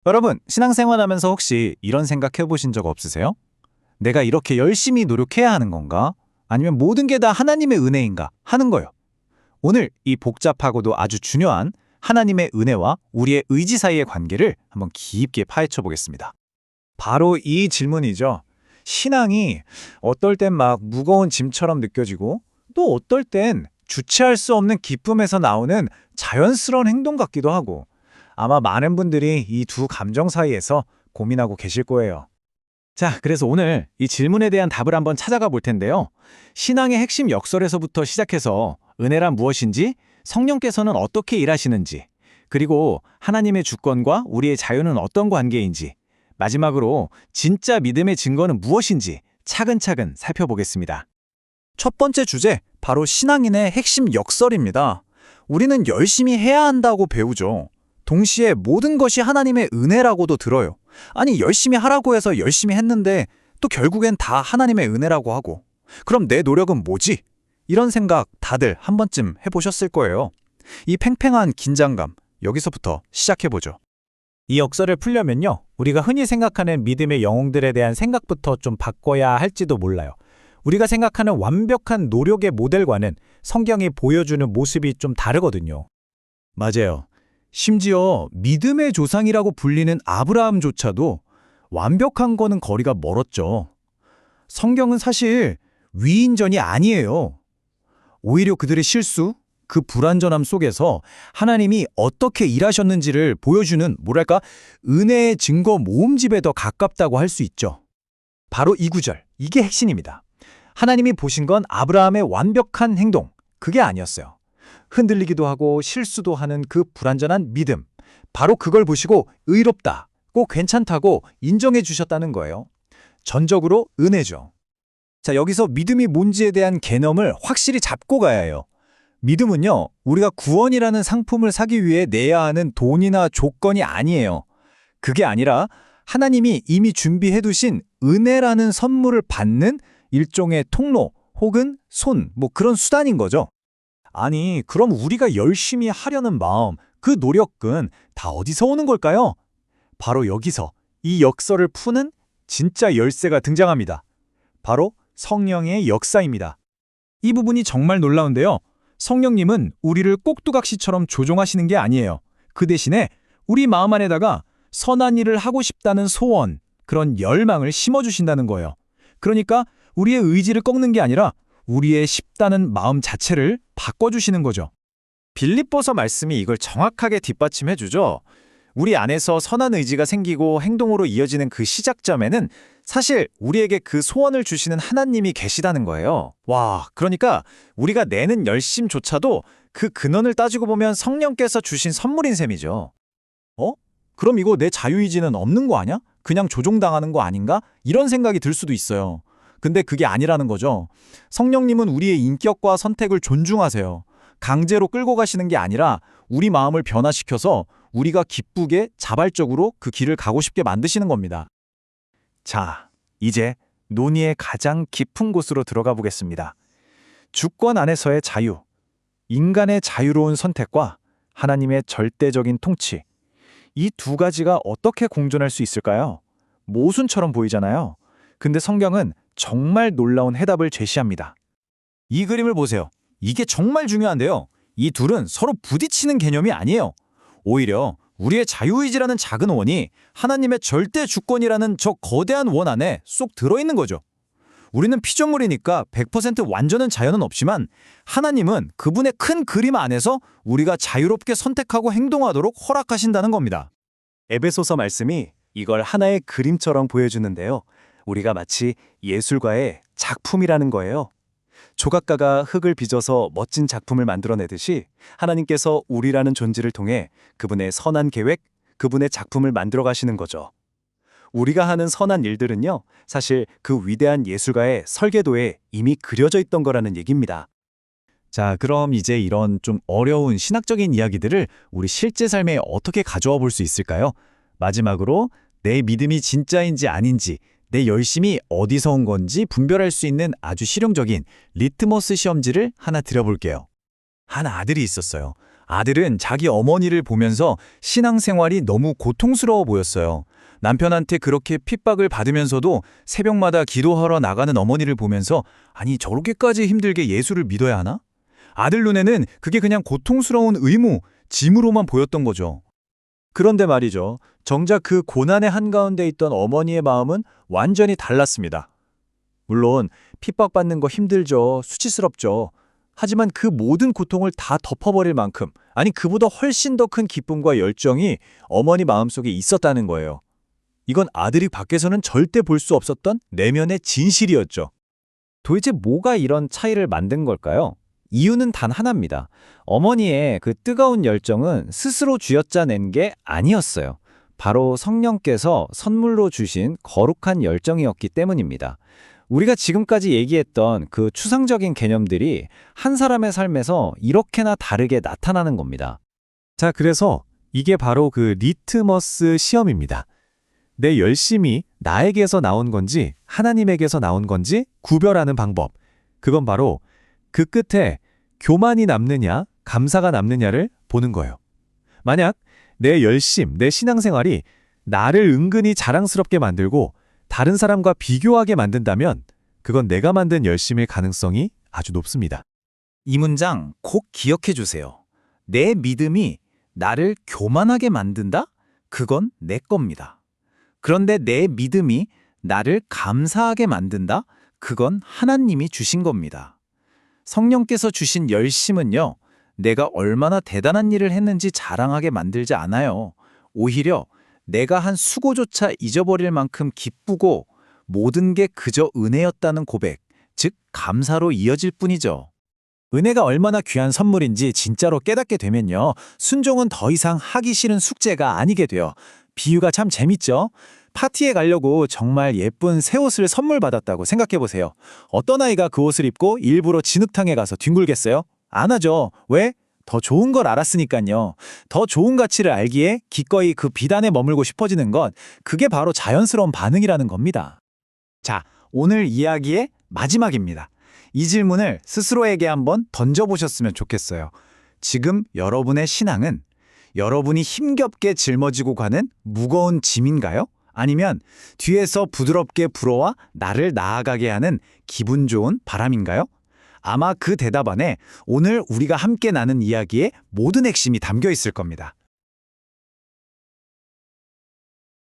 여러분, 신앙생활하면서 혹시 이런 생각 해보신 적 없으세요? 내가 이렇게 열심히 노력해야 하는 건가? 아니면 모든 게 다 하나님의 은혜인가? 하는 거요. 오늘 이 복잡하고도 아주 중요한 하나님의 은혜와 우리의 의지 사이의 관계를 한번 깊게 파헤쳐 보겠습니다. 바로 이 질문이죠. 신앙이 어떨 땐 막 무거운 짐처럼 느껴지고 또 어떨 땐 주체할 수 없는 기쁨에서 나오는 자연스러운 행동 같기도 하고 아마 많은 분들이 이 두 감정 사이에서 고민하고 계실 거예요. 자, 그래서 오늘 이 질문에 대한 답을 한번 찾아가 볼 텐데요. 신앙의 핵심 역설에서부터 시작해서 은혜란 무엇인지, 성령께서는 어떻게 일하시는지, 그리고 하나님의 주권과 우리의 자유는 어떤 관계인지, 마지막으로 진짜 믿음의 증거는 무엇인지 차근차근 살펴보겠습니다. 첫 번째 주제, 바로 신앙인의 핵심 역설입니다. 우리는 열심히 해야 한다고 배우죠. 동시에 모든 것이 하나님의 은혜라고도 들어요. 아니, 열심히 하라고 해서 열심히 했는데 또 결국엔 다 하나님의 은혜라고 하고, 그럼 내 노력은 뭐지? 이런 생각 다들 한 번쯤 해보셨을 거예요. 이 팽팽한 긴장감, 여기서부터 시작해보죠. 이 역설을 풀려면요, 우리가 흔히 생각하는 믿음의 영웅들에 대한 생각부터 좀 바꿔야 할지도 몰라요. 우리가 생각하는 완벽한 노력의 모델과는 성경이 보여주는 모습이 좀 다르거든요. 맞아요. 심지어 믿음의 조상이라고 불리는 아브라함조차도 완벽한 거는 거리가 멀었죠. 성경은 사실 위인전이 아니에요. 오히려 그들의 실수, 그 불완전함 속에서 하나님이 어떻게 일하셨는지를 보여주는 뭐랄까 은혜의 증거 모음집에 더 가깝다고 할 수 있죠. 바로 이 구절, 이게 핵심입니다. 하나님이 보신 건 아브라함의 완벽한 행동, 그게 아니었어요. 흔들리기도 하고 실수도 하는 그 불완전한 믿음, 바로 그걸 보시고 의롭다고 괜찮다고 인정해 주셨다는 거예요. 전적으로 은혜죠. 자, 여기서 믿음이 뭔지에 대한 개념을 확실히 잡고 가야 해요. 믿음은요, 우리가 구원이라는 상품을 사기 위해 내야 하는 돈이나 조건이 아니에요. 그게 아니라 하나님이 이미 준비해 두신 은혜라는 선물을 받는 일종의 통로 혹은 그런 수단인 거죠. 아니, 그럼 우리가 열심히 하려는 마음, 그 노력은 다 어디서 오는 걸까요? 바로 여기서 이 역설을 푸는 진짜 열쇠가 등장합니다. 바로 성령의 역사입니다. 이 부분이 정말 놀라운데요. 성령님은 우리를 꼭두각시처럼 조종하시는 게 아니에요. 그 대신에 우리 마음 안에다가 선한 일을 하고 싶다는 소원, 그런 열망을 심어주신다는 거예요. 그러니까 우리의 의지를 꺾는 게 아니라 우리의 쉽다는 마음 자체를 바꿔주시는 거죠. 빌립보서 말씀이 이걸 정확하게 뒷받침해 주죠. 우리 안에서 선한 의지가 생기고 행동으로 이어지는 그 시작점에는 사실 우리에게 그 소원을 주시는 하나님이 계시다는 거예요. 와, 그러니까 우리가 내는 열심조차도 그 근원을 따지고 보면 성령께서 주신 선물인 셈이죠. 그럼 이거 내 자유의지는 없는 거 아니야? 그냥 조종당하는 거 아닌가? 이런 생각이 들 수도 있어요. 근데 그게 아니라는 거죠. 성령님은 우리의 인격과 선택을 존중하세요. 강제로 끌고 가시는 게 아니라 우리 마음을 변화시켜서 우리가 기쁘게 자발적으로 그 길을 가고 싶게 만드시는 겁니다. 자, 이제 논의의 가장 깊은 곳으로 들어가 보겠습니다. 주권 안에서의 자유, 인간의 자유로운 선택과 하나님의 절대적인 통치, 이 두 가지가 어떻게 공존할 수 있을까요? 모순처럼 보이잖아요. 근데 성경은 정말 놀라운 해답을 제시합니다. 이 그림을 보세요. 이게 정말 중요한데요. 이 둘은 서로 부딪히는 개념이 아니에요. 오히려 우리의 자유의지라는 작은 원이 하나님의 절대 주권이라는 저 거대한 원 안에 쏙 들어있는 거죠. 우리는 피조물이니까 100% 완전한 자유는 없지만 하나님은 그분의 큰 그림 안에서 우리가 자유롭게 선택하고 행동하도록 허락하신다는 겁니다. 에베소서 말씀이 이걸 하나의 그림처럼 보여주는데요. 우리가 마치 예술가의 작품이라는 거예요. 조각가가 흙을 빚어서 멋진 작품을 만들어내듯이 하나님께서 우리라는 존재를 통해 그분의 선한 계획, 그분의 작품을 만들어 가시는 거죠. 우리가 하는 선한 일들은요, 사실 그 위대한 예술가의 설계도에 이미 그려져 있던 거라는 얘기입니다. 자, 그럼 이제 이런 좀 어려운 신학적인 이야기들을 우리 실제 삶에 어떻게 가져와 볼 수 있을까요? 마지막으로 내 믿음이 진짜인지 아닌지, 내 열심이 어디서 온 건지 분별할 수 있는 아주 실용적인 리트머스 시험지를 하나 드려볼게요. 한 아들이 있었어요. 아들은 자기 어머니를 보면서 신앙생활이 너무 고통스러워 보였어요. 남편한테 그렇게 핍박을 받으면서도 새벽마다 기도하러 나가는 어머니를 보면서 아니 저렇게까지 힘들게 예수를 믿어야 하나? 아들 눈에는 그게 그냥 고통스러운 의무, 짐으로만 보였던 거죠. 그런데 말이죠. 정작 그 고난의 한가운데 있던 어머니의 마음은 완전히 달랐습니다. 물론 핍박받는 거 힘들죠. 수치스럽죠. 하지만 그 모든 고통을 다 덮어버릴 만큼, 아니 그보다 훨씬 더 큰 기쁨과 열정이 어머니 마음속에 있었다는 거예요. 이건 아들이 밖에서는 절대 볼 수 없었던 내면의 진실이었죠. 도대체 뭐가 이런 차이를 만든 걸까요? 이유는 단 하나입니다. 어머니의 그 뜨거운 열정은 스스로 쥐어짜낸 게 아니었어요. 바로 성령께서 선물로 주신 거룩한 열정이었기 때문입니다. 우리가 지금까지 얘기했던 그 추상적인 개념들이 한 사람의 삶에서 이렇게나 다르게 나타나는 겁니다. 자, 그래서 이게 바로 그 리트머스 시험입니다. 내 열심이 나에게서 나온 건지 하나님에게서 나온 건지 구별하는 방법. 그건 바로 그 끝에 교만이 남느냐, 감사가 남느냐를 보는 거예요. 만약 내 열심, 내 신앙생활이 나를 은근히 자랑스럽게 만들고 다른 사람과 비교하게 만든다면 그건 내가 만든 열심일 가능성이 아주 높습니다. 이 문장 꼭 기억해 주세요. 내 믿음이 나를 교만하게 만든다? 그건 내 겁니다. 그런데 내 믿음이 나를 감사하게 만든다? 그건 하나님이 주신 겁니다. 성령께서 주신 열심은요, 내가 얼마나 대단한 일을 했는지 자랑하게 만들지 않아요. 오히려 내가 한 수고조차 잊어버릴 만큼 기쁘고 모든 게 그저 은혜였다는 고백, 즉 감사로 이어질 뿐이죠. 은혜가 얼마나 귀한 선물인지 진짜로 깨닫게 되면요, 순종은 더 이상 하기 싫은 숙제가 아니게 돼요. 비유가 참 재밌죠? 파티에 가려고 정말 예쁜 새 옷을 선물 받았다고 생각해보세요. 어떤 아이가 그 옷을 입고 일부러 진흙탕에 가서 뒹굴겠어요? 안 하죠. 왜? 더 좋은 걸 알았으니까요. 더 좋은 가치를 알기에 기꺼이 그 비단에 머물고 싶어지는 것, 그게 바로 자연스러운 반응이라는 겁니다. 자, 오늘 이야기의 마지막입니다. 이 질문을 스스로에게 한번 던져보셨으면 좋겠어요. 지금 여러분의 신앙은 여러분이 힘겹게 짊어지고 가는 무거운 짐인가요? 아니면 뒤에서 부드럽게 불어와 나를 나아가게 하는 기분 좋은 바람인가요? 아마 그 대답 안에 오늘 우리가 함께 나눈 이야기의 모든 핵심이 담겨 있을 겁니다.